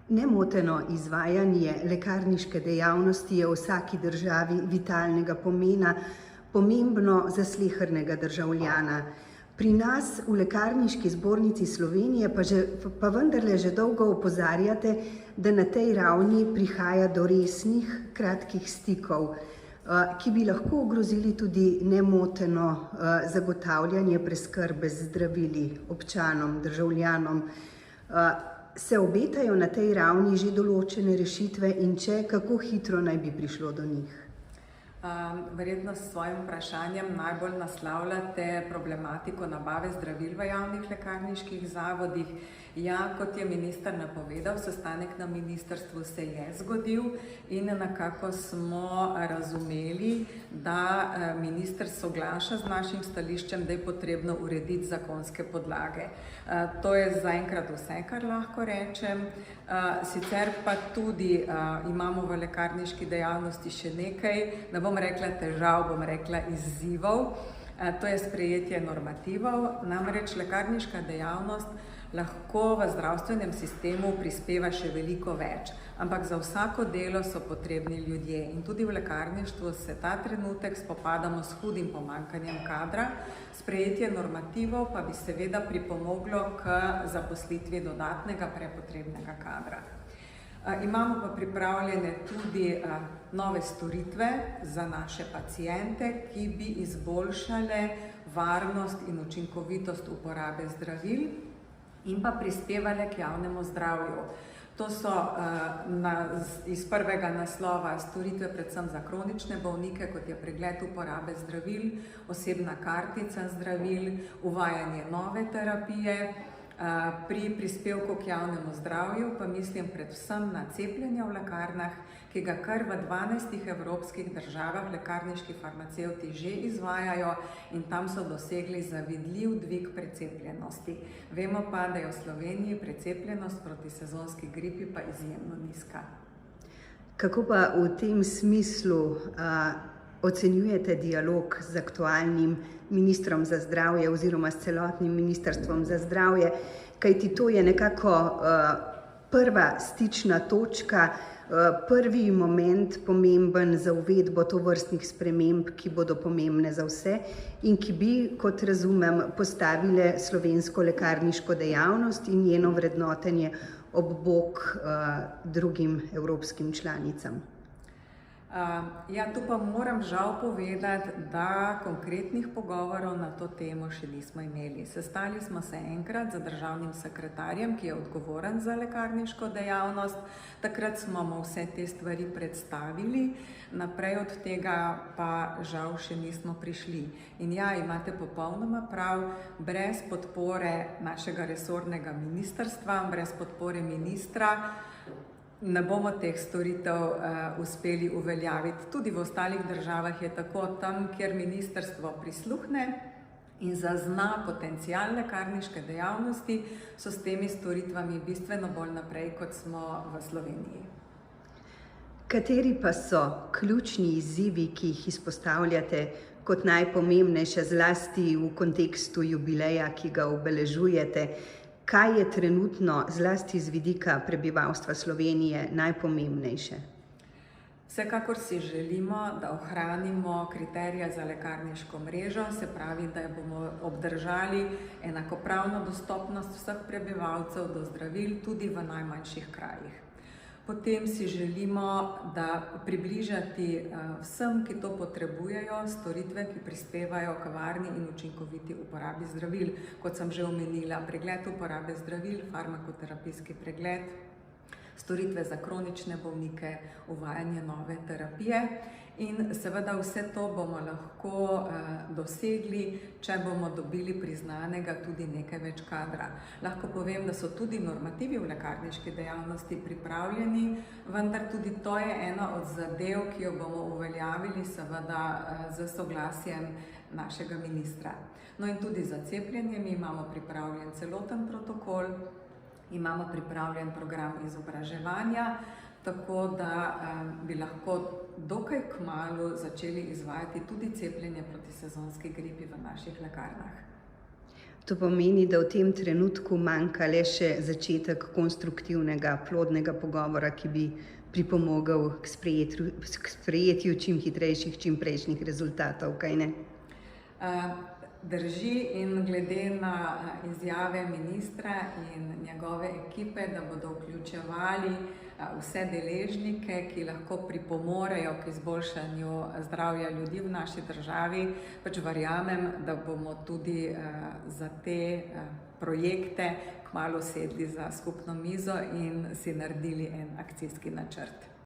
Nemoteno izvajanje lekarniške dejavnosti je v vsaki državi vitalnega pomena, pomembno za slehernega državljana. Pri nas v Lekarniški zbornici Slovenije pa vendarle že dolgo opozarjate, da na tej ravni prihaja do resnih, kratkih stikov, ki bi lahko ogrozili tudi nemoteno zagotavljanje preskrbe z zdravili občanom, državljanom. Se obetajo na tej ravni že določene rešitve in če, kako hitro naj bi prišlo do njih? Verjetno s svojim vprašanjem najbolj naslavljate problematiko nabave zdravil v javnih lekarniških zavodih. Ja, kot je minister napovedal, sestanek na ministrstvu se je zgodil in nekako smo razumeli, da minister soglaša z našim stališčem, da je potrebno urediti zakonske podlage. To je zaenkrat vse, kar lahko rečem. Sicer pa tudi imamo v lekarniški dejavnosti še nekaj, ne bom rekla težav, bom rekla izzivov. To je sprejetje normativov, namreč lekarniška dejavnost lahko v zdravstvenem sistemu prispeva še veliko več, ampak za vsako delo so potrebni ljudje in tudi v lekarništvu se ta trenutek spopadamo s hudim pomanjkanjem kadra. Sprejetje normativov pa bi seveda pripomoglo k zaposlitvi dodatnega prepotrebnega kadra. Imamo pa pripravljene tudi nove storitve za naše paciente, ki bi izboljšale varnost in učinkovitost uporabe zdravil in pa prispevale k javnemu zdravju. To so iz prvega naslova storitve predvsem za kronične bolnike, kot je pregled uporabe zdravil, osebna kartica zdravil, uvajanje nove terapije. Pri prispevku k javnemu zdravju pa mislim predvsem na cepljenje v lekarnah, ki ga kar v 12 evropskih državah lekarniški farmacevti že izvajajo in tam so dosegli zavidljiv dvig precepljenosti. Vemo pa, da je v Sloveniji precepljenost proti sezonski gripi pa izjemno nizka. Kako pa v tem smislu ocenjujete dialog z aktualnim ministrom za zdravje oziroma s celotnim ministrstvom za zdravje, kajti to je nekako prva stična točka, prvi moment pomemben za uvedbo tovrstnih sprememb, ki bodo pomembne za vse in ki bi, kot razumem, postavile slovensko lekarniško dejavnost in njeno vrednotenje ob bok drugim evropskim članicam. Ja, tu pa moram žal povedati, da konkretnih pogovorov na to temo še nismo imeli. Sestali smo se enkrat z državnim sekretarjem, ki je odgovoren za lekarniško dejavnost. Takrat smo mu vse te stvari predstavili, naprej od tega pa žal še nismo prišli. In ja, imate popolnoma prav, brez podpore našega resornega ministrstva, brez podpore ministra, ne bomo teh storitev uspeli uveljaviti. Tudi v ostalih državah je tako, tam, kjer ministrstvo prisluhne in zazna potencial lekarniške dejavnosti, so s temi storitvami bistveno bolj naprej, kot smo v Sloveniji. Kateri pa so ključni izzivi, ki jih izpostavljate kot najpomembnejše, zlasti v kontekstu jubileja, ki ga obeležujete? Kaj je trenutno, zlasti z vidika prebivalstva Slovenije, najpomembnejše? Vsekakor si želimo, da ohranimo kriterije za lekarniško mrežo, se pravi, da bomo obdržali enakopravno dostopnost vseh prebivalcev do zdravil tudi v najmanjših krajih. Potem si želimo, da približati vsem, ki to potrebujejo, storitve, ki prispevajo k varni in učinkoviti uporabi zdravil. Kot sem že omenila, pregled uporabe zdravil, farmakoterapijski pregled, storitve za kronične bolnike, uvajanje nove terapije. In seveda vse to bomo lahko dosegli, če bomo dobili priznanega tudi nekaj več kadra. Lahko povem, da so tudi normativi v lekarniški dejavnosti pripravljeni, vendar tudi to je ena od zadev, ki jo bomo uveljavili seveda z soglasjem našega ministra. No in tudi za cepljenje mi imamo pripravljen celoten protokol, imamo pripravljen program izobraževanja, tako da bi lahko dokaj kmalu začeli izvajati tudi cepljenje proti sezonski gripi v naših lekarnah. To pomeni, da v tem trenutku manjka le še začetek konstruktivnega, plodnega pogovora, ki bi pripomogel k sprejetju čim hitrejših, čim prejšnjih rezultatov, kaj ne? Drži in glede na izjave ministra in njegove ekipe, da bodo vključevali vse deležnike, ki lahko pripomorejo k izboljšanju zdravja ljudi v naši državi, pač verjamem, da bomo tudi za te projekte kmalu sedli za skupno mizo in si naredili en akcijski načrt.